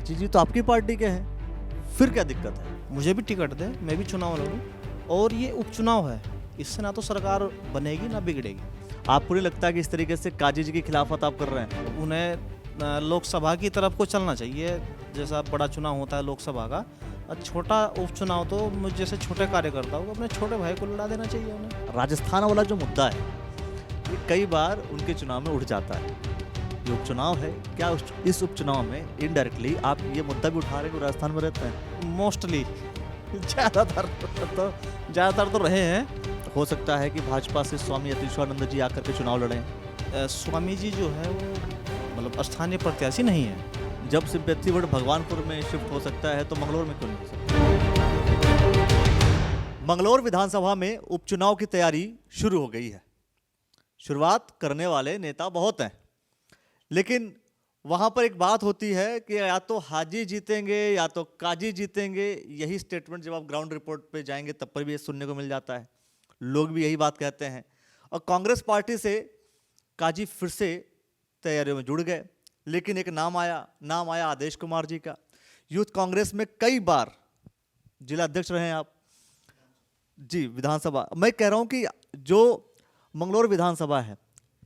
काजी जी तो आपकी पार्टी के हैं, फिर क्या दिक्कत है? मुझे भी टिकट दे, मैं भी चुनाव लड़ूं। और ये उपचुनाव है, इससे ना तो सरकार बनेगी ना बिगड़ेगी। आपको नहीं लगता कि इस तरीके से काजी जी की खिलाफत आप कर रहे हैं? उन्हें लोकसभा की तरफ को चलना चाहिए, जैसा बड़ा चुनाव होता है लोकसभा का। और छोटा उपचुनाव तो मुझ जैसे छोटे कार्यकर्ता को अपने छोटे भाई को लड़ा देना चाहिए उन्हें। राजस्थान वाला जो मुद्दा है ये कई बार उनके चुनाव में उठ जाता है। ये उपचुनाव है, क्या इस उपचुनाव में इनडायरेक्टली आप ये मुद्दा भी उठा रहे हैं कि राजस्थान में रहते हैं? मोस्टली ज़्यादातर तो रहे हैं। हो सकता है कि भाजपा से स्वामी यतीश्वरानंद जी आकर के चुनाव लड़ें। स्वामी जी जो है वो मतलब स्थानीय प्रत्याशी नहीं है। जब सिंपैथी वोट भगवानपुर में शिफ्ट हो सकता है तो मंगलौर में क्यों नहीं हो सकता? मंगलौर विधानसभा में उपचुनाव की तैयारी शुरू हो गई है। शुरुआत करने वाले नेता बहुत हैं, लेकिन वहां पर एक बात होती है कि या तो हाजी जीतेंगे या तो काजी जीतेंगे। यही स्टेटमेंट जब आप ग्राउंड रिपोर्ट पे जाएंगे तब पर भी ये सुनने को मिल जाता है। लोग भी यही बात कहते हैं। और कांग्रेस पार्टी से काजी फिर से तैयारियों में जुड़ गए, लेकिन एक नाम आया आदेश कुमार जी का। यूथ कांग्रेस में कई बार जिला अध्यक्ष रहे हैं आप जी। विधानसभा मैं कह रहा हूं कि जो मंगलौर विधानसभा है,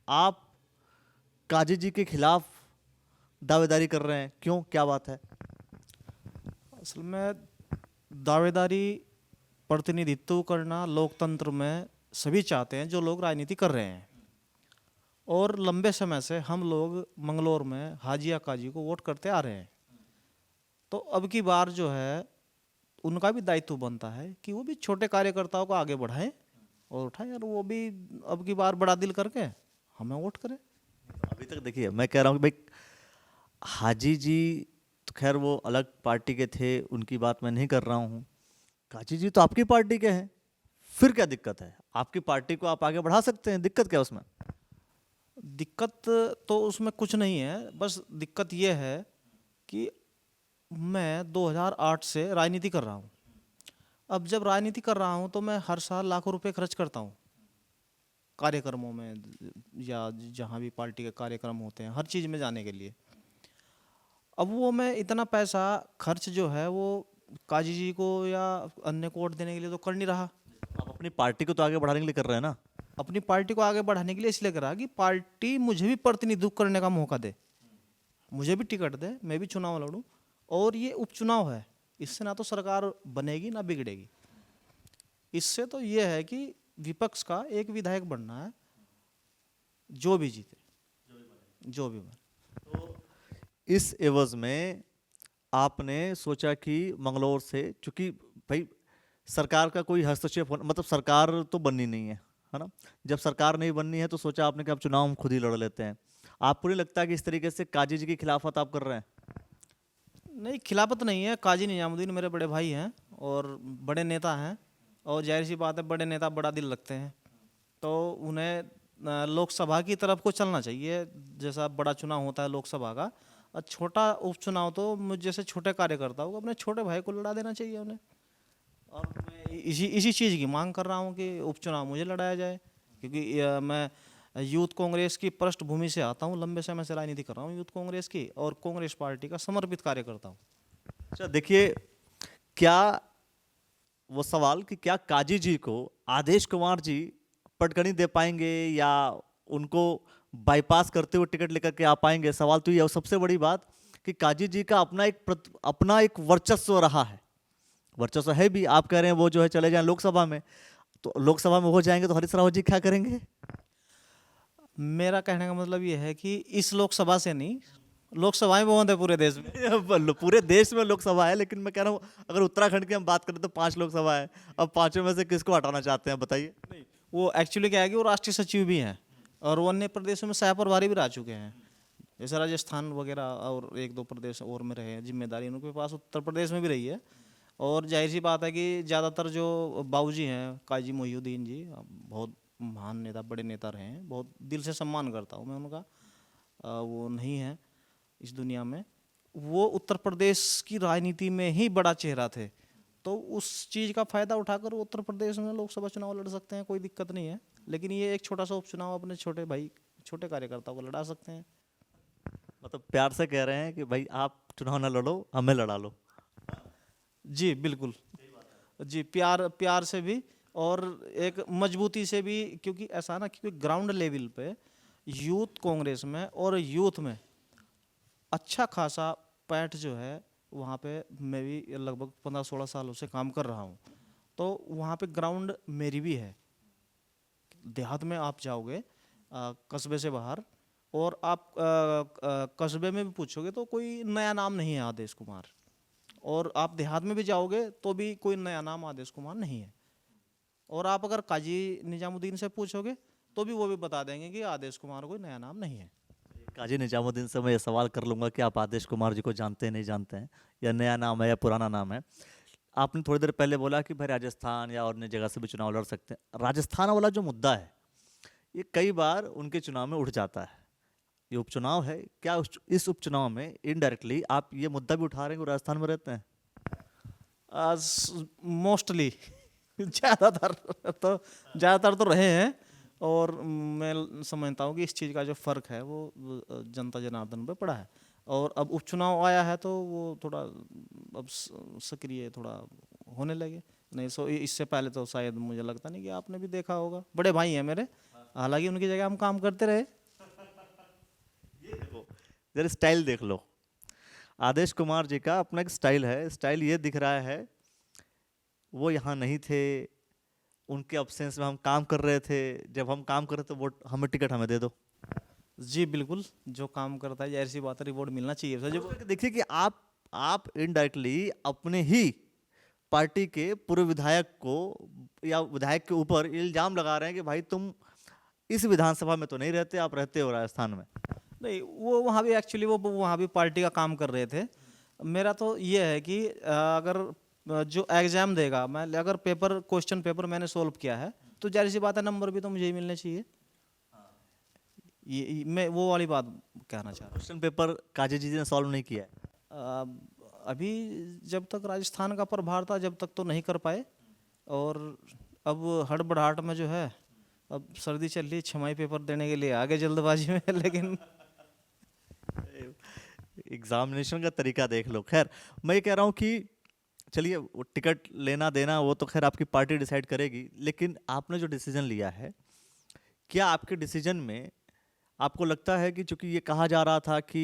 आप काजी जी के खिलाफ दावेदारी कर रहे हैं, क्यों, क्या बात है? असल में दावेदारी, प्रतिनिधित्व करना लोकतंत्र में सभी चाहते हैं जो लोग राजनीति कर रहे हैं। और लंबे समय से हम लोग मंगलौर में हाजी या काजी को वोट करते आ रहे हैं। तो अब की बार जो है उनका भी दायित्व बनता है कि वो भी छोटे कार्यकर्ताओं को आगे बढ़ाएं और उठाएं, और वो भी अब की बार बड़ा दिल करके हमें वोट करें। अभी तक देखिए, मैं कह रहा हूँ कि भाई हाजी जी तो खैर वो अलग पार्टी के थे, उनकी बात मैं नहीं कर रहा हूँ। काजी जी तो आपकी पार्टी के हैं, फिर क्या दिक्कत है? आपकी पार्टी को आप आगे बढ़ा सकते हैं, दिक्कत क्या उसमें? दिक्कत तो उसमें कुछ नहीं है, बस दिक्कत ये है कि मैं 2008 से राजनीति कर रहा हूँ। अब जब राजनीति कर रहा हूँ तो मैं हर साल लाखों रुपए खर्च करता हूँ कार्यक्रमों में, या जहाँ भी पार्टी के कार्यक्रम होते हैं, हर चीज़ में जाने के लिए। अब वो मैं इतना पैसा खर्च जो है वो काजी जी को या अन्य को वोट देने के लिए तो कर नहीं रहा। आप अपनी पार्टी को तो आगे बढ़ाने के लिए कर रहे हैं ना? अपनी पार्टी को आगे बढ़ाने के लिए इसलिए करा कि पार्टी मुझे भी प्रतिनिधित्व करने का मौका दे, मुझे भी टिकट दे, मैं भी चुनाव लड़ूं। और ये उपचुनाव है, इससे ना तो सरकार बनेगी ना बिगड़ेगी। इससे तो ये है कि विपक्ष का एक विधायक बनना है, जो भी जीते, जो भी बने। तो इस एवज में आपने सोचा कि मंगलौर से, चूंकि भाई सरकार का कोई हस्तक्षेप होना, मतलब सरकार तो बननी नहीं है ना? जब सरकार नहीं बननी है तो सोचा आपने कि अब चुनाव हम खुद ही लड़ लेते हैं। आपको नहीं लगता कि इस तरीके से काजी जी की खिलाफत आप कर रहे हैं? नहीं, खिलाफत नहीं है। काजी निजामुद्दीन मेरे बड़े भाई हैं और बड़े नेता हैं, और जाहिर सी बात है बड़े नेता बड़ा दिल रखते हैं, तो उन्हें लोकसभा की तरफ को चलना चाहिए, जैसा बड़ा चुनाव होता है लोकसभा का। और छोटा उपचुनाव तो मुझ जैसे छोटे कार्यकर्ताओं को अपने छोटे भाई को लड़ा देना चाहिए उन्हें। और मैं इसी चीज़ की मांग कर रहा हूँ कि उपचुनाव मुझे लड़ाया जाए, क्योंकि मैं यूथ कांग्रेस की पृष्ठभूमि से आता हूँ, लंबे समय से राजनीति कर रहा हूँ यूथ कांग्रेस की, और कांग्रेस पार्टी का समर्पित कार्यकर्ता हूँ। अच्छा देखिए, क्या वो सवाल कि क्या काजी जी को आदेश कुमार जी पटकनी दे पाएंगे या उनको बाईपास करते हुए टिकट लेकर के आ पाएंगे? सवाल तो ये है। और सबसे बड़ी बात कि काजी जी का अपना एक वर्चस्व रहा है, वर्चस्व है भी। आप कह रहे हैं वो जो है चले जाएं लोकसभा में, तो लोकसभा में हो जाएंगे तो हरीश रावत जी क्या करेंगे? मेरा कहने का मतलब ये है कि इस लोकसभा से नहीं, लोकसभाएं बहुत है पूरे देश में। पूरे देश में लोकसभा है, लेकिन मैं कह रहा हूँ अगर उत्तराखंड की हम बात करें तो 5 लोकसभा है। अब 5 में से किसको हटाना चाहते हैं बताइए? नहीं, वो एक्चुअली क्या है कि वो राष्ट्रीय सचिव भी हैं और वो अन्य प्रदेशों में सह प्रभारी भी रह चुके हैं, जैसे राजस्थान वगैरह, और 1-2 प्रदेश और में रहे हैं। जिम्मेदारी उनके पास उत्तर प्रदेश में भी रही है। और जाहिर सी बात है कि ज़्यादातर जो बाबूजी हैं काजी मोहिउद्दीन जी, बहुत महान नेता, बड़े नेता रहे हैं, बहुत दिल से सम्मान करता हूँ मैं उनका। वो नहीं है इस दुनिया में, वो उत्तर प्रदेश की राजनीति में ही बड़ा चेहरा थे, तो उस चीज़ का फ़ायदा उठाकर वो उत्तर प्रदेश में लोकसभा चुनाव लड़ सकते हैं, कोई दिक्कत नहीं है। लेकिन ये एक छोटा सा उपचुनाव अपने छोटे भाई, छोटे कार्यकर्ताओं को लड़ा सकते हैं। मतलब प्यार से कह रहे हैं कि भाई आप चुनाव ना लड़ो, हमें लड़ा लो। जी बिल्कुल। जी प्यार प्यार से भी और एक मजबूती से भी, क्योंकि ऐसा ना, क्योंकि ग्राउंड लेवल पे यूथ कांग्रेस में और यूथ में अच्छा खासा पैठ जो है वहाँ पे, मैं भी लगभग 15-16 सालों से काम कर रहा हूँ, तो वहाँ पे ग्राउंड मेरी भी है। देहात में आप जाओगे कस्बे से बाहर, और आप कस्बे में भी पूछोगे तो कोई नया नाम नहीं है आदेश कुमार, और आप देहात में भी जाओगे तो भी कोई नया नाम आदेश कुमार नहीं है। और आप अगर काजी निजामुद्दीन से पूछोगे तो भी वो भी बता देंगे कि आदेश कुमार कोई नया नाम नहीं है। काजी निजामुद्दीन से मैं ये सवाल कर लूंगा कि आप आदेश कुमार जी को जानते हैं, नहीं जानते हैं, या नया नाम है या पुराना नाम है। आपने थोड़ी देर पहले बोला कि भाई राजस्थान या और अन्य जगह से भी चुनाव लड़ सकते हैं। राजस्थान वाला जो मुद्दा है ये कई बार उनके चुनाव में उठ जाता है। ये उपचुनाव है, क्या इस उपचुनाव में इनडायरेक्टली आप ये मुद्दा भी उठा रहे हैं कि वो राजस्थान में रहते हैं? मोस्टली ज़्यादातर तो रहे हैं, और मैं समझता हूँ कि इस चीज़ का जो फ़र्क है वो जनता जनार्दन पे पड़ा है। और अब उपचुनाव आया है तो वो थोड़ा अब सक्रिय थोड़ा होने लगे। नहीं सो इससे पहले तो शायद मुझे लगता नहीं कि आपने भी देखा होगा। बड़े भाई हैं मेरे, हालांकि उनकी जगह हम काम करते रहे। ये देखो, जरा स्टाइल देख लो। आदेश कुमार जी का अपना एक स्टाइल है। स्टाइल ये दिख रहा है, वो यहाँ नहीं थे, उनके अब्सेंस में हम काम कर रहे थे, जब हम काम कर रहे थे वोट हमें, टिकट हमें दे दो। जी बिल्कुल, जो काम करता है जाहिर सी बात है रिवॉर्ड मिलना चाहिए उसे। जो देखिए कि आप इनडायरेक्टली अपने ही पार्टी के पूर्व विधायक को या विधायक के ऊपर इल्जाम लगा रहे हैं कि भाई तुम इस विधानसभा में तो नहीं रहते, आप रहते हो राजस्थान में। नहीं, वो वहाँ भी एक्चुअली वो वहाँ भी पार्टी का काम कर रहे थे। मेरा तो ये है कि अगर जो एग्ज़ाम देगा, मैं अगर क्वेश्चन पेपर मैंने सोल्व किया है तो जाहिर सी बात है नंबर भी तो मुझे ही मिलने चाहिए। मैं वो वाली बात कहना चाह रहा क्वेश्चन पेपर काजी जी ने सॉल्व नहीं किया है। हूँ। अभी जब तक राजस्थान का प्रभार था जब तक तो नहीं कर पाए, और अब हड़बड़ाहट में जो है, अब सर्दी चल रही, छमाही पेपर देने के लिए आगे जल्दबाजी में लेकिन एग्जामिनेशन का तरीका देख लो। खैर, मैं ये कह रहा हूँ कि चलिए वो टिकट लेना देना वो तो खैर आपकी पार्टी डिसाइड करेगी, लेकिन आपने जो डिसीजन लिया है, क्या आपके डिसीजन में आपको लगता है कि चूंकि ये कहा जा रहा था कि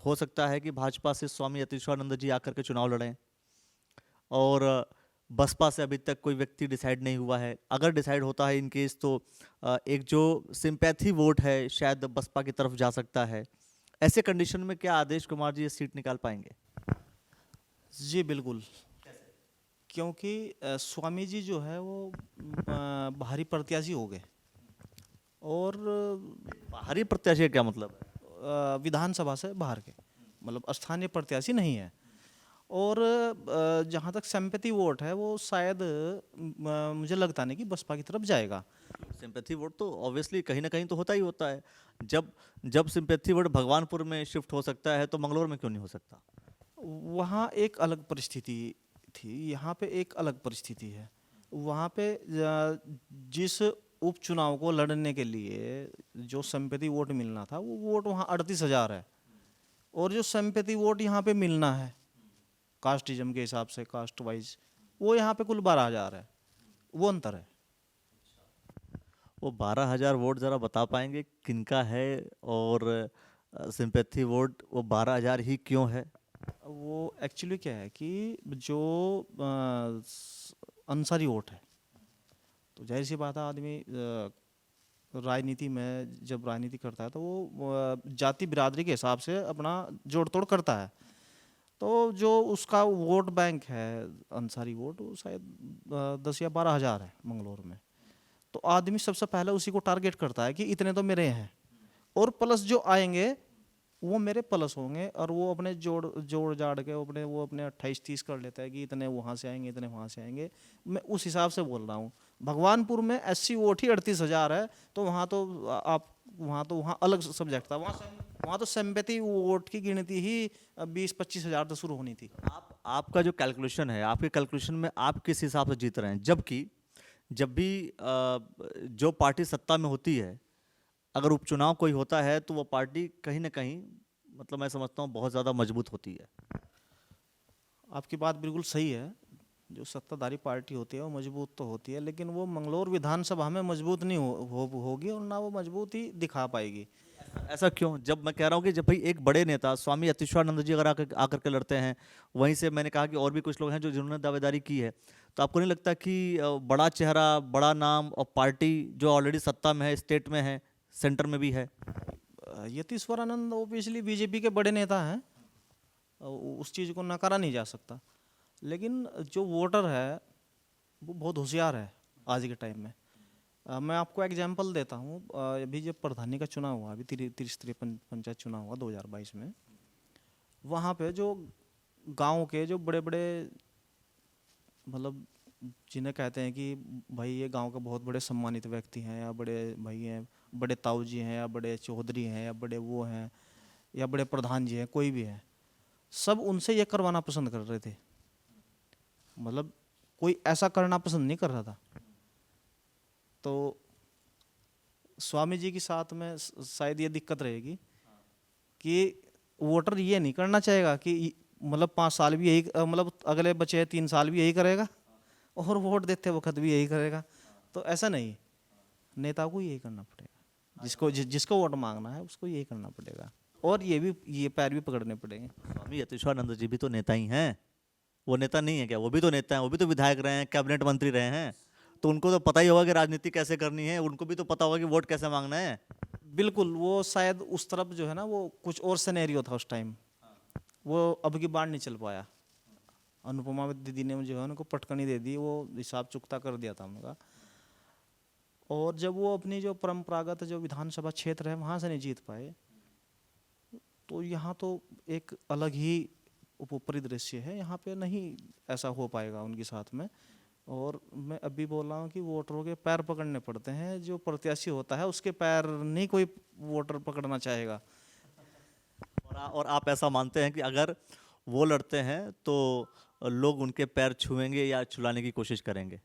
हो सकता है कि भाजपा से स्वामी अतीश्वरानंद जी आकर के चुनाव लड़ें, और बसपा से अभी तक कोई व्यक्ति डिसाइड नहीं हुआ है, अगर डिसाइड होता है इन केस तो एक जो सिंपैथी वोट है शायद बसपा की तरफ जा सकता है, ऐसे कंडीशन में क्या आदेश कुमार जी ये सीट निकाल पाएंगे? जी बिल्कुल, क्योंकि स्वामी जी जो है वो बाहरी प्रत्याशी हो गए, और बाहरी प्रत्याशी का क्या मतलब है? विधानसभा से बाहर के, मतलब स्थानीय प्रत्याशी नहीं है। और जहाँ तक सिंपैथी वोट है वो शायद मुझे लगता नहीं कि बसपा की तरफ जाएगा। सिंपैथी वोट तो ऑब्वियसली कहीं ना कहीं तो होता ही होता है। जब सिंपैथी वोट भगवानपुर में शिफ्ट हो सकता है तो मंगलौर में क्यों नहीं हो सकता? वहाँ एक अलग परिस्थिति थी, यहाँ पे एक अलग परिस्थिति है। वहाँ पे जिस उपचुनाव को लड़ने के लिए जो सिंपैथी वोट मिलना था वो वोट वहाँ 38,000 है, और जो सिंपैथी वोट यहाँ पे मिलना है कास्टिज्म के हिसाब से, कास्ट वाइज, वो यहाँ पे कुल 12,000 है। वो अंतर है। वो 12,000 वोट जरा बता पाएंगे किनका है, और सिंपैथी वोट वो 12,000 ही क्यों है? वो एक्चुअली क्या है कि जो अंसारी वोट है, तो जाहिर सी बात है आदमी राजनीति में जब राजनीति करता है तो वो जाति बिरादरी के हिसाब से अपना जोड़ तोड़ करता है। तो जो उसका वोट बैंक है अंसारी वोट, वो शायद 10 या 12,000 है मंगलौर में। तो आदमी सबसे पहले उसी को टारगेट करता है कि इतने तो मेरे हैं, और प्लस जो आएंगे वो मेरे प्लस होंगे, और वो अपने जोड़ जाड़ के वो अपने 28-30 कर लेता है कि इतने वहाँ से आएंगे, इतने वहाँ से आएंगे। मैं उस हिसाब से बोल रहा हूँ। भगवानपुर में SC वोट ही 38,000 है, तो वहाँ अलग सब्जेक्ट था। वहाँ तो सिंपैथी वोट की गिनती ही 20-25,000 से शुरू होनी थी। आपका जो कैलकुलेशन है, आपके कैलकुलेशन में आप किस हिसाब से जीत रहे हैं? जबकि जब भी जो पार्टी सत्ता में होती है, अगर उपचुनाव कोई होता है तो वो पार्टी कहीं ना कहीं मतलब मैं समझता हूँ बहुत ज़्यादा मजबूत होती है। आपकी बात बिल्कुल सही है। जो सत्ताधारी पार्टी होती है वो मजबूत तो होती है, लेकिन वो मंगलौर विधानसभा में मजबूत नहीं होगी और ना वो मजबूत ही दिखा पाएगी। ऐसा क्यों? जब मैं कह रहा हूँ कि जब भाई एक बड़े नेता स्वामी अतिश्वरानंद जी अगर आकर के लड़ते हैं, वहीं से मैंने कहा कि और भी कुछ लोग हैं जो जिन्होंने दावेदारी की है, तो आपको नहीं लगता कि बड़ा चेहरा, बड़ा नाम और पार्टी जो ऑलरेडी सत्ता में है, स्टेट में है, सेंटर में भी है? यतीश्वरानंद ओबियसली बीजेपी के बड़े नेता हैं, उस चीज़ को नकारा नहीं जा सकता। लेकिन जो वोटर है वो बहुत होशियार है आज के टाइम में। मैं आपको एग्जांपल देता हूँ। अभी जब प्रधानी का चुनाव हुआ, अभी त्रिस्तरीय पंचायत चुनाव हुआ 2022 में, वहाँ पे जो गांव के जो बड़े बड़े, मतलब जिन्हें कहते हैं कि भाई ये गांव के बहुत बड़े सम्मानित व्यक्ति हैं, या बड़े भाई हैं, बड़े ताऊ जी हैं, या बड़े चौधरी हैं, या बड़े वो हैं, या बड़े प्रधान जी हैं, कोई भी है, सब उनसे ये करवाना पसंद कर रहे थे। मतलब कोई ऐसा करना पसंद नहीं कर रहा था। तो स्वामी जी के साथ में शायद ये दिक्कत रहेगी कि वोटर ये नहीं करना चाहेगा कि मतलब 5 साल भी यही, मतलब अगले बचे 3 साल भी यही करेगा और वोट देते वक्त भी यही करेगा। तो ऐसा नहीं, नेता को यही करना पड़ेगा, जिसको वोट मांगना है उसको यही करना पड़ेगा, और ये पैर भी पकड़ने पड़ेंगे। स्वामी यतीश्वरानंद जी भी तो नेता ही हैं। वो नेता नहीं है क्या? वो भी तो नेता हैं, वो भी तो विधायक रहे हैं, कैबिनेट मंत्री रहे हैं। तो उनको तो पता ही होगा कि राजनीति कैसे करनी है, उनको भी तो पता होगा कि वोट कैसे मांगना है। बिल्कुल, वो शायद उस तरफ जो है ना, वो कुछ और सिनेरियो था उस टाइम, वो अब की बार नहीं चल पाया। अनुपमा दीदी ने जो है उनको पटकनी दे दी, वो हिसाब चुकता कर दिया था उनका। और जब वो अपनी जो परंपरागत जो विधानसभा क्षेत्र है वहाँ से नहीं जीत पाए, तो यहाँ तो एक अलग ही परिदृश्य है, यहाँ पे नहीं ऐसा हो पाएगा उनके साथ में। और मैं अभी बोल रहा हूँ कि वोटरों के पैर पकड़ने पड़ते हैं। जो प्रत्याशी होता है उसके पैर नहीं कोई वोटर पकड़ना चाहेगा। और आप ऐसा मानते हैं कि अगर वो लड़ते हैं तो लोग उनके पैर छुएंगे या छुलाने की कोशिश करेंगे?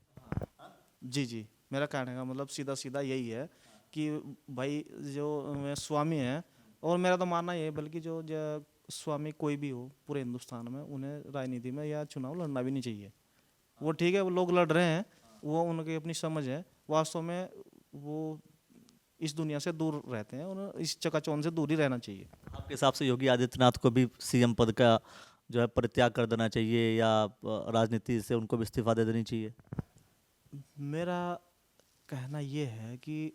जी जी, मेरा कहने का मतलब सीधा सीधा यही है कि भाई जो स्वामी हैं, और मेरा तो मानना ये है, बल्कि जो स्वामी कोई भी हो पूरे हिंदुस्तान में, उन्हें राजनीति में या चुनाव लड़ना भी नहीं चाहिए। वो ठीक है, वो लोग लड़ रहे हैं, वो उनकी अपनी समझ है। वास्तव में वो इस दुनिया से दूर रहते हैं, उन्हें इस चकाचौंध से दूर ही रहना चाहिए। आपके हिसाब से योगी आदित्यनाथ को भी सीएम पद का जो है परित्याग कर देना चाहिए, या राजनीति से उनको भी इस्तीफा दे देनी चाहिए? मेरा कहना ये है कि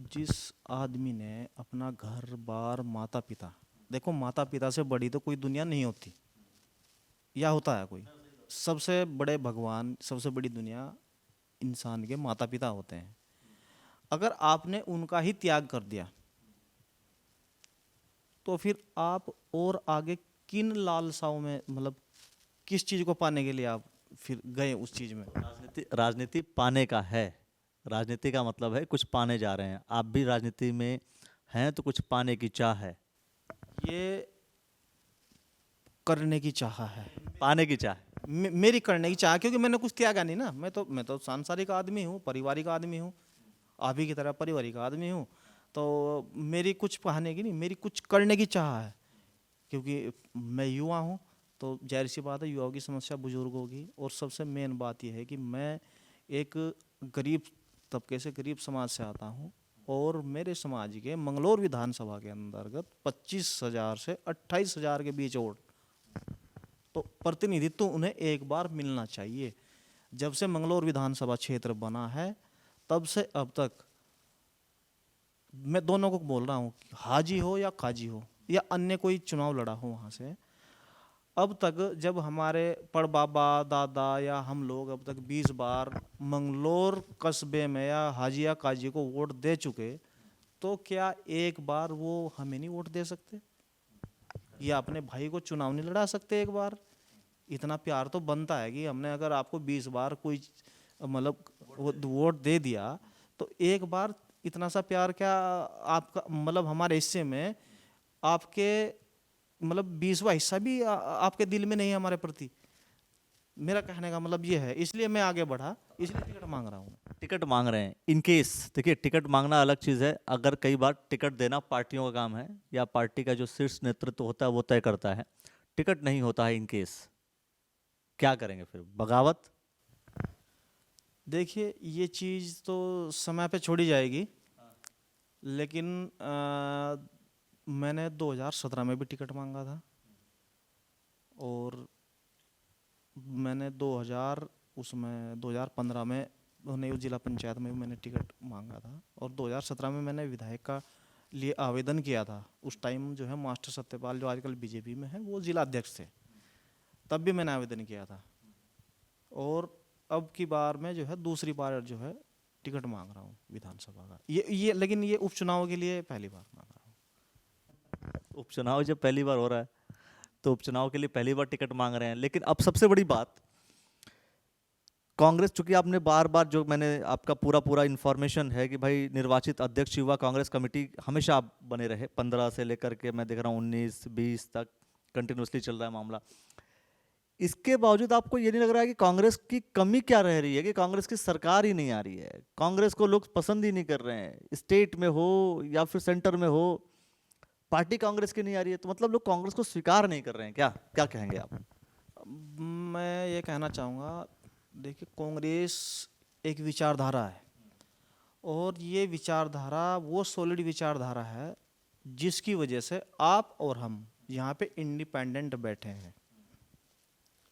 जिस आदमी ने अपना घर बार, माता पिता, देखो माता पिता से बड़ी तो कोई दुनिया नहीं होती, या होता है कोई? सबसे बड़े भगवान, सबसे बड़ी दुनिया इंसान के माता पिता होते हैं। अगर आपने उनका ही त्याग कर दिया, तो फिर आप और आगे किन लालसाओं में, मतलब किस चीज़ को पाने के लिए आप फिर गए उस चीज़ में? राजनीति पाने का है। राजनीति का मतलब है कुछ पाने जा रहे हैं। आप भी राजनीति में हैं तो कुछ पाने की चाह है। ये करने की चाह है, पाने की चाह है। मेरी करने की चाह, क्योंकि मैंने कुछ त्यागा नहीं ना। मैं तो सांसारिक आदमी हूँ, पारिवारिक आदमी हूँ, आप ही की तरह पारिवारिक आदमी हूँ। तो मेरी कुछ पाने की नहीं, मेरी कुछ करने की चाह है। क्योंकि मैं युवा हूँ, तो जाहिर सी बात है युवाओं की समस्या बुजुर्गों की। और सबसे मेन बात यह है कि मैं एक गरीब तबके से, गरीब समाज से आता हूँ, और मेरे समाज के मंगलौर विधानसभा के अंतर्गत 25,000 से 28,000 के बीच वोट, तो प्रतिनिधित्व उन्हें एक बार मिलना चाहिए। जब से मंगलौर विधानसभा क्षेत्र बना है तब से अब तक, मैं दोनों को बोल रहा हूँ, हाजी हो या काजी हो या अन्य कोई चुनाव लड़ा हो वहाँ से, अब तक जब हमारे परबाबा दादा या हम लोग अब तक 20 बार मंगलौर कस्बे में या हाजी या काजी को वोट दे चुके, तो क्या एक बार वो हमें नहीं वोट दे सकते, या अपने भाई को चुनाव नहीं लड़ा सकते एक बार? इतना प्यार तो बनता है कि हमने अगर आपको 20 बार कोई मतलब वोट दे दिया, तो एक बार इतना सा प्यार क्या आपका, मतलब हमारे हिस्से में आपके मतलब 20वां हिस्सा भी आपके दिल में नहीं है हमारे प्रति? मेरा कहने का मतलब ये है, इसलिए मैं आगे बढ़ा, इसलिए टिकट मांग रहा हूँ। टिकट मांग रहे हैं, इन केस देखिए टिकट मांगना अलग चीज़ है, अगर कई बार टिकट देना पार्टियों का काम है या पार्टी का जो शीर्ष नेतृत्व होता है वो तय करता है, टिकट नहीं होता है इन केस, क्या करेंगे फिर? बगावत? देखिए ये चीज़ तो समय पे छोड़ी जाएगी, लेकिन मैंने 2017 में भी टिकट मांगा था, और मैंने 2015 में नई जिला पंचायत में भी मैंने टिकट मांगा था, और 2017 में मैंने विधायक का लिए आवेदन किया था। उस टाइम जो है मास्टर सत्यपाल, जो आजकल बीजेपी में है, वो जिला अध्यक्ष थे, तब भी मैंने आवेदन किया था। और अब की बार मैं जो है दूसरी बार जो है टिकट मांग रहा हूँ विधानसभा का, ये लेकिन ये उपचुनाव के लिए पहली बार मांग रहा हूँ। उपचुनाव जब पहली बार हो रहा है तो उपचुनाव के लिए पहली बार टिकट मांग रहे हैं, लेकिन अब सबसे बड़ी बात, कांग्रेस, चूंकि आपने बार बार, जो मैंने आपका पूरा इन्फॉर्मेशन है कि भाई निर्वाचित अध्यक्ष युवा कांग्रेस कमेटी हमेशा आप बने रहे, 15 से लेकर के मैं देख रहा हूँ 19-20 तक कंटिन्यूसली चल रहा है मामला। इसके बावजूद आपको ये नहीं लग रहा है कि कांग्रेस की कमी क्या रह रही है, कि कांग्रेस की सरकार ही नहीं आ रही है, कांग्रेस को लोग पसंद ही नहीं कर रहे हैं, स्टेट में हो या फिर सेंटर में हो, पार्टी कांग्रेस की नहीं आ रही है, तो मतलब लोग कांग्रेस को स्वीकार नहीं कर रहे हैं क्या? क्या कहेंगे आप? मैं ये कहना चाहूँगा, देखिए कांग्रेस एक विचारधारा है, और ये विचारधारा वो सॉलिड विचारधारा है जिसकी वजह से आप और हम यहाँ पे इंडिपेंडेंट बैठे हैं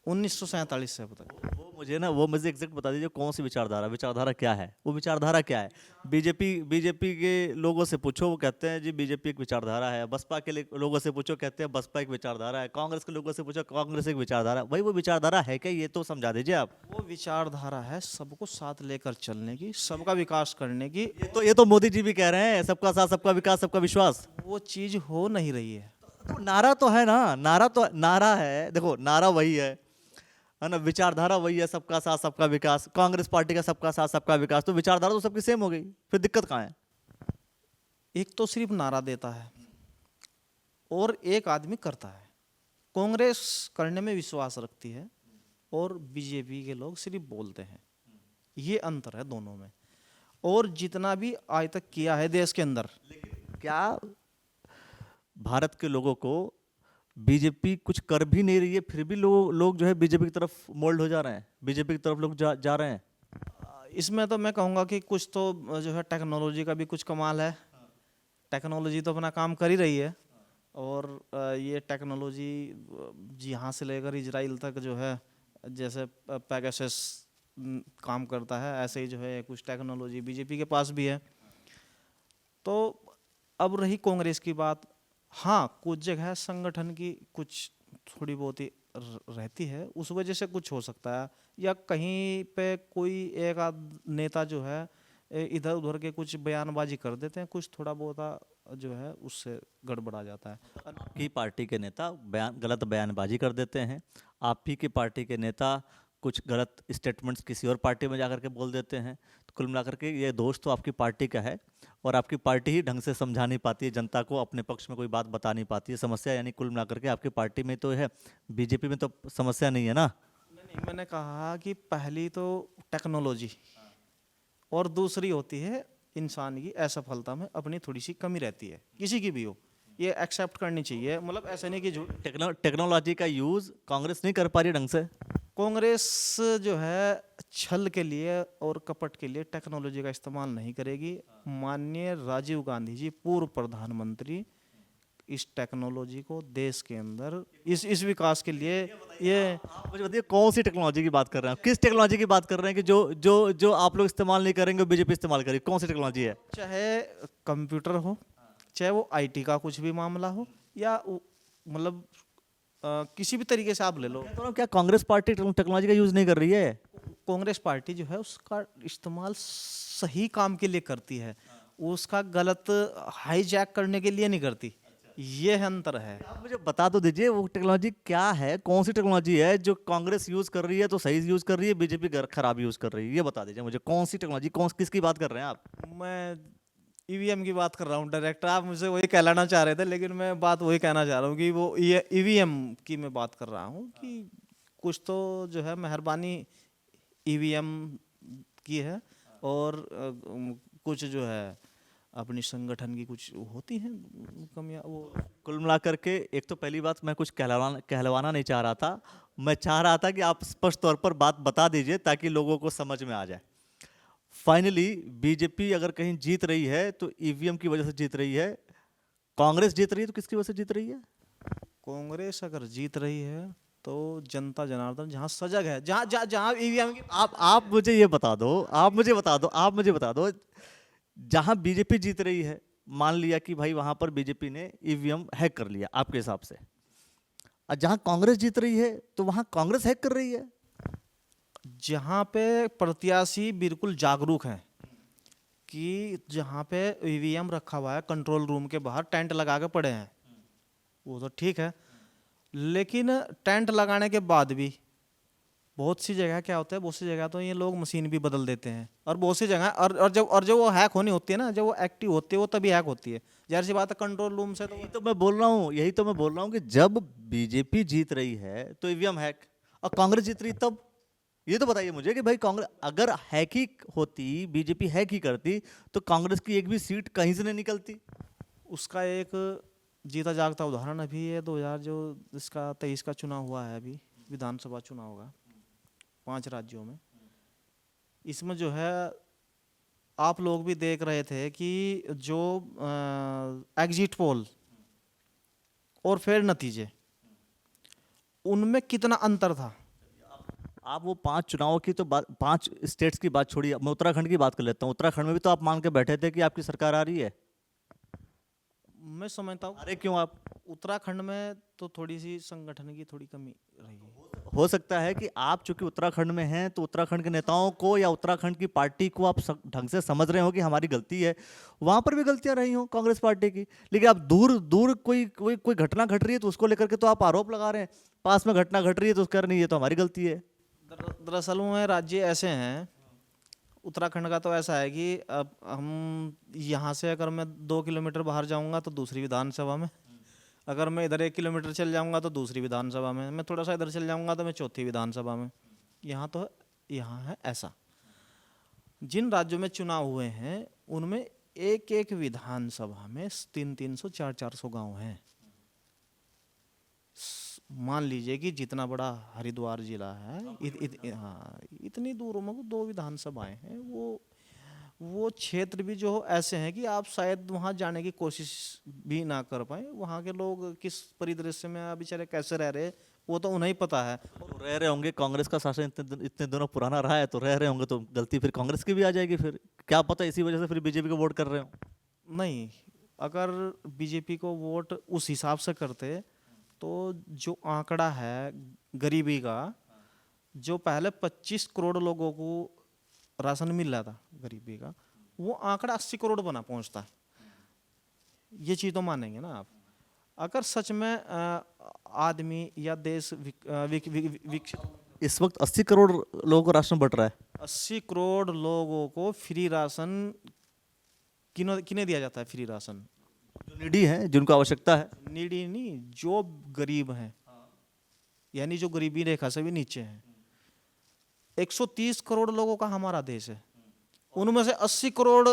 1947 से अब तक। वो मुझे एग्जैक्ट बता दीजिए, कौन सी विचारधारा क्या है? वो विचारधारा क्या है? बीजेपी के लोगों से पूछो, वो कहते हैं जी बीजेपी एक विचारधारा है, बसपा के लोगों से पूछो, कहते हैं बसपा एक विचारधारा है, कांग्रेस के लोगों से पूछो, कांग्रेस एक विचारधारा है। भाई वो विचारधारा है क्या, ये तो समझा दीजिए आप। वो विचारधारा है सबको साथ लेकर चलने की, सबका विकास करने की। ये तो मोदी जी भी कह रहे हैं, सबका साथ, सबका विकास, सबका विश्वास। वो चीज हो नहीं रही है। तो नारा तो है ना, नारा है, देखो नारा वही है ना, विचारधारा वही है, सबका साथ सबका विकास, कांग्रेस पार्टी का सबका साथ सबका विकास, तो विचारधारा तो सबकी सेम हो गई, फिर दिक्कत कहाँ है? एक तो सिर्फ नारा देता है और एक आदमी करता है। कांग्रेस करने में विश्वास रखती है और बीजेपी के लोग सिर्फ बोलते हैं, ये अंतर है दोनों में। और जितना भी आज तक किया है देश के अंदर, क्या भारत के लोगों को बीजेपी कुछ कर भी नहीं रही है, फिर भी लोग जो है बीजेपी की तरफ मोल्ड हो जा रहे हैं, बीजेपी की तरफ लोग जा रहे हैं? इसमें तो मैं कहूँगा कि कुछ तो जो है टेक्नोलॉजी का भी कुछ कमाल है। टेक्नोलॉजी तो अपना काम कर ही रही है, और ये टेक्नोलॉजी यहाँ से लेकर इजराइल तक जो है, जैसे पैगासस काम करता है, ऐसे ही जो है कुछ टेक्नोलॉजी बीजेपी के पास भी है। तो अब रही कांग्रेस की बात, हाँ कुछ जगह संगठन की कुछ थोड़ी बहुत ही रहती है, उस वजह से कुछ हो सकता है, या कहीं पे कोई एक आध नेता जो है इधर उधर के कुछ बयानबाजी कर देते हैं, कुछ थोड़ा बहुत जो है उससे गड़बड़ा जाता है। आपकी पार्टी के नेता गलत बयानबाजी कर देते हैं, आप ही की पार्टी के नेता कुछ गलत स्टेटमेंट्स किसी और पार्टी में जाकर के बोल देते हैं, तो कुल मिलाकर के ये दोष तो आपकी पार्टी का है, और आपकी पार्टी ही ढंग से समझा नहीं पाती है जनता को, अपने पक्ष में कोई बात बता नहीं पाती है। समस्या यानी कुल मिलाकर के आपकी पार्टी में तो है, बीजेपी में तो समस्या नहीं है ना? नहीं, मैंने कहा कि पहली तो टेक्नोलॉजी, और दूसरी होती है इंसान की असफलता में अपनी थोड़ी सी कमी रहती है, किसी की भी हो, ये एक्सेप्ट करनी चाहिए। मतलब ऐसा नहीं कि जो टेक्नोलॉजी का यूज कांग्रेस नहीं कर पा रही ढंग से। कांग्रेस जो है छल के लिए और कपट के लिए टेक्नोलॉजी का इस्तेमाल नहीं करेगी। माननीय राजीव गांधी जी, पूर्व प्रधानमंत्री, इस टेक्नोलॉजी को देश के अंदर इस विकास के लिए ये आप मुझे बताइए कौन सी टेक्नोलॉजी की बात कर रहे हैं, किस टेक्नोलॉजी की बात कर रहे हैं कि जो आप लोग इस्तेमाल नहीं करेंगे बीजेपी इस्तेमाल करेगी? कौन सी टेक्नोलॉजी है? चाहे कंप्यूटर हो, चाहे वो आईटी का कुछ भी मामला हो, या मतलब किसी भी तरीके से आप ले लो। तो क्या कांग्रेस पार्टी टेक्नोलॉजी का यूज नहीं कर रही है? कांग्रेस पार्टी जो है उसका इस्तेमाल सही काम के लिए करती है, उसका गलत हाईजैक करने के लिए नहीं करती, ये अंतर है। आप मुझे बता तो दीजिए वो टेक्नोलॉजी क्या है, कौन सी टेक्नोलॉजी है जो कांग्रेस यूज कर रही है तो सही यूज कर रही है, बीजेपी खराब यूज कर रही है? ये बता दीजिए मुझे, कौन सी टेक्नोलॉजी, किसकी बात कर रहे हैं आप? मैं ईवीएम की बात कर रहा हूँ डायरेक्ट, आप मुझे वही कहलाना चाह रहे थे, लेकिन मैं बात वही कहना चाह रहा हूँ कि वो ईवीएम की मैं बात कर रहा हूँ कि कुछ तो जो है मेहरबानी ईवीएम की है, और कुछ जो है अपनी संगठन की कुछ होती हैं कमियां वो। कुल मिलाकर के एक तो पहली बात, मैं कुछ कहलवाना नहीं चाह रहा था, मैं चाह रहा था कि आप स्पष्ट तौर पर बात बता दीजिए ताकि लोगों को समझ में आ जाए। फाइनली बीजेपी अगर कहीं जीत रही है तो ईवीएम की वजह से जीत रही है, कांग्रेस जीत रही है तो किसकी वजह से जीत रही है? कांग्रेस अगर जीत रही है तो जनता जनार्दन जहाँ सजग है, जहाँ जहाँ जहाँ ईवीएम की आप मुझे ये बता दो, आप मुझे बता दो, जहां बीजेपी जीत रही है, मान लिया कि भाई वहां पर बीजेपी ने ईवीएम हैक कर लिया आपके हिसाब से, और जहां कांग्रेस जीत रही है तो वहां कांग्रेस हैक कर रही है। जहाँ पे प्रत्याशी बिल्कुल जागरूक हैं कि जहाँ पे ईवीएम रखा हुआ है कंट्रोल रूम के बाहर टेंट लगा के पड़े हैं, वो तो ठीक है, लेकिन टेंट लगाने के बाद भी बहुत सी जगह क्या होता है, बहुत सी जगह तो ये लोग मशीन भी बदल देते हैं, और बहुत सी जगह और जब वो हैक होनी होती है ना, जब वो एक्टिव होती है वो तभी हैक होती है। जाहिर सी बात है कंट्रोल रूम से तो यही तो मैं बोल रहा हूँ कि जब बीजेपी जीत रही है तो ईवीएम हैक, और कांग्रेस जीत रही तब। ये तो बताइए मुझे कि भाई कांग्रेस अगर हैक ही होती, बीजेपी हैक ही करती, तो कांग्रेस की एक भी सीट कहीं से नहीं निकलती। उसका एक जीता जागता उदाहरण अभी है 2000 जो इसका 23 का चुनाव हुआ है, अभी विधानसभा चुनाव होगा 5 राज्यों में। इसमें जो है आप लोग भी देख रहे थे कि जो एग्जिट पोल और फिर नतीजे, उनमें कितना अंतर था। आप वो 5 चुनावों की तो बात, 5 स्टेट्स की बात छोड़िए, मैं उत्तराखंड की बात कर लेता हूँ। उत्तराखंड में भी तो आप मान के बैठे थे कि आपकी सरकार आ रही है। मैं समझता हूँ अरे क्यों आप? उत्तराखंड में तो थोड़ी सी संगठन की थोड़ी कमी रही है। हो सकता है कि आप चूंकि उत्तराखंड में हैं तो उत्तराखंड के नेताओं को या उत्तराखंड की पार्टी को आप ढंग से समझ रहे हो कि हमारी गलती है। वहां पर भी गलतियां रही हो कांग्रेस पार्टी की, लेकिन आप दूर दूर कोई घटना घट रही है तो उसको लेकर के तो आप आरोप लगा रहे हैं, पास में घटना घट रही है तो उसका नहीं, ये तो हमारी गलती है। दरअसल में राज्य ऐसे हैं, उत्तराखंड का तो ऐसा है कि अब हम यहाँ से अगर मैं 2 किलोमीटर बाहर जाऊंगा तो दूसरी विधानसभा में, अगर मैं इधर 1 किलोमीटर चल जाऊंगा तो दूसरी विधानसभा में, मैं थोड़ा सा इधर चल जाऊंगा तो मैं चौथी विधानसभा में। यहाँ तो यहाँ है ऐसा। जिन राज्यों में चुनाव हुए हैं उनमें एक एक विधानसभा में 300-300 400-400 गांव हैं। मान लीजिए कि जितना बड़ा हरिद्वार जिला है, हाँ, इतनी दूरों में 2 विधानसभाएं हैं। वो क्षेत्र भी जो ऐसे हैं कि आप शायद वहाँ जाने की कोशिश भी ना कर पाए। वहाँ के लोग किस परिदृश्य में बेचारे कैसे रह रहे वो तो उन्हें ही पता है। तो रह रहे होंगे, कांग्रेस का शासन इतने दिनों पुराना रहा है तो रह रहे होंगे, तो गलती फिर कांग्रेस की भी आ जाएगी। फिर क्या पता इसी वजह से फिर बीजेपी को वोट कर रहे हो। नहीं, अगर बीजेपी को वोट उस हिसाब से करते तो जो आंकड़ा है गरीबी का, जो पहले 25 करोड़ लोगों को राशन मिल रहा था गरीबी का, वो आंकड़ा 80 करोड़ बना पहुंचता है। ये चीज़ तो मानेंगे ना आप। अगर सच में आदमी या देश विकसित, इस वक्त 80 करोड़ लोगों को राशन बंट रहा है। 80 करोड़ लोगों को फ्री राशन किन्हें दिया जाता है? फ्री राशन जो नीडी है, जिनको आवश्यकता है। नीडी नहीं, जो गरीब हैं, यानी जो गरीबी रेखा से भी नीचे हैं। 130 करोड़ लोगों का हमारा देश है, उनमें से 80 करोड़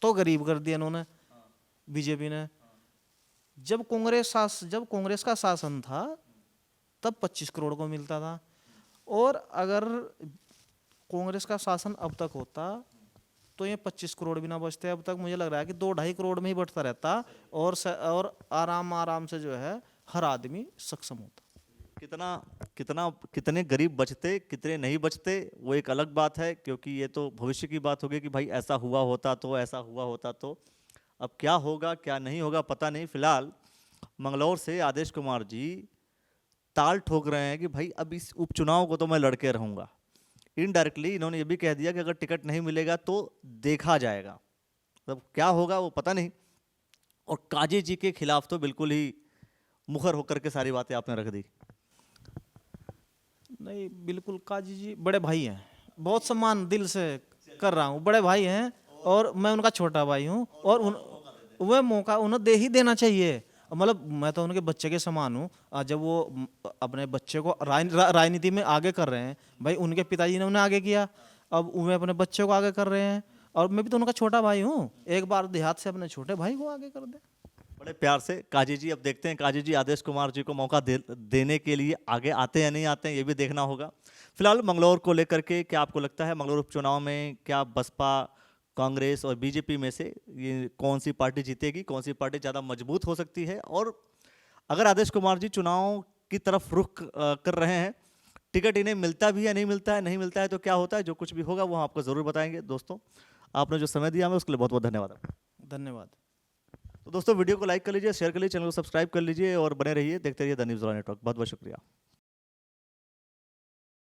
तो गरीब कर दिया इन्होंने, बीजेपी ने। जब कांग्रेस का शासन था तब 25 करोड़ को मिलता था, और अगर कांग्रेस का शासन अब तक होता तो ये 25 करोड़ भी ना बचते। अब तक मुझे लग रहा है कि 2-2.5 करोड़ में ही बढ़ता रहता, और आराम से जो है हर आदमी सक्षम होता। कितने गरीब बचते, कितने नहीं बचते, वो एक अलग बात है, क्योंकि ये तो भविष्य की बात होगी कि भाई ऐसा हुआ होता तो। अब क्या होगा क्या नहीं होगा पता नहीं। फिलहाल मंगलौर से आदेश कुमार जी ताल ठोक रहे हैं कि भाई अब इस उपचुनाव को तो मैं लड़के रहूंगा। इनडायरेक्टली इन्होंने ये भी कह दिया कि अगर टिकट नहीं मिलेगा तो देखा जाएगा, मतलब क्या होगा वो पता नहीं। और काजी जी के खिलाफ तो बिल्कुल ही मुखर होकर के सारी बातें आपने रख दी। नहीं, बिल्कुल काजी जी बड़े भाई हैं, बहुत सम्मान दिल से कर रहा हूँ, बड़े भाई हैं और मैं उनका छोटा भाई हूँ, और वह मौका उन्हें दे ही देना चाहिए। मतलब मैं तो उनके बच्चे के समान हूँ। जब वो अपने बच्चे को राजनीति में आगे कर रहे हैं, भाई उनके पिताजी ने उन्हें आगे किया, अब वे अपने बच्चों को आगे कर रहे हैं, और मैं भी तो उनका छोटा भाई हूँ, एक बार देहात से अपने छोटे भाई को आगे कर दे। बड़े प्यार से काजी जी, अब देखते हैं काजी जी आदेश कुमार जी को मौका देने के लिए आगे आते हैं या नहीं आते हैं, ये भी देखना होगा। फिलहाल मंगलौर को लेकर के क्या आपको लगता है, मंगलौर उपचुनाव में क्या बसपा, कांग्रेस और बीजेपी में से ये कौन सी पार्टी जीतेगी, कौन सी पार्टी ज़्यादा मजबूत हो सकती है? और अगर आदेश कुमार जी चुनाव की तरफ रुख कर रहे हैं, टिकट इन्हें मिलता भी है, नहीं मिलता है, नहीं मिलता है तो क्या होता है, जो कुछ भी होगा वो हम आपको ज़रूर बताएंगे। दोस्तों, आपने जो समय दिया हमें उसके लिए बहुत बहुत धन्यवाद। धन्यवाद। तो दोस्तों, वीडियो को लाइक कर लीजिए, शेयर कर लीजिए, चैनल को सब्सक्राइब कर लीजिए और बने रहिए, देखते रहिए द न्यूज़ नेटवर्क। बहुत बहुत शुक्रिया।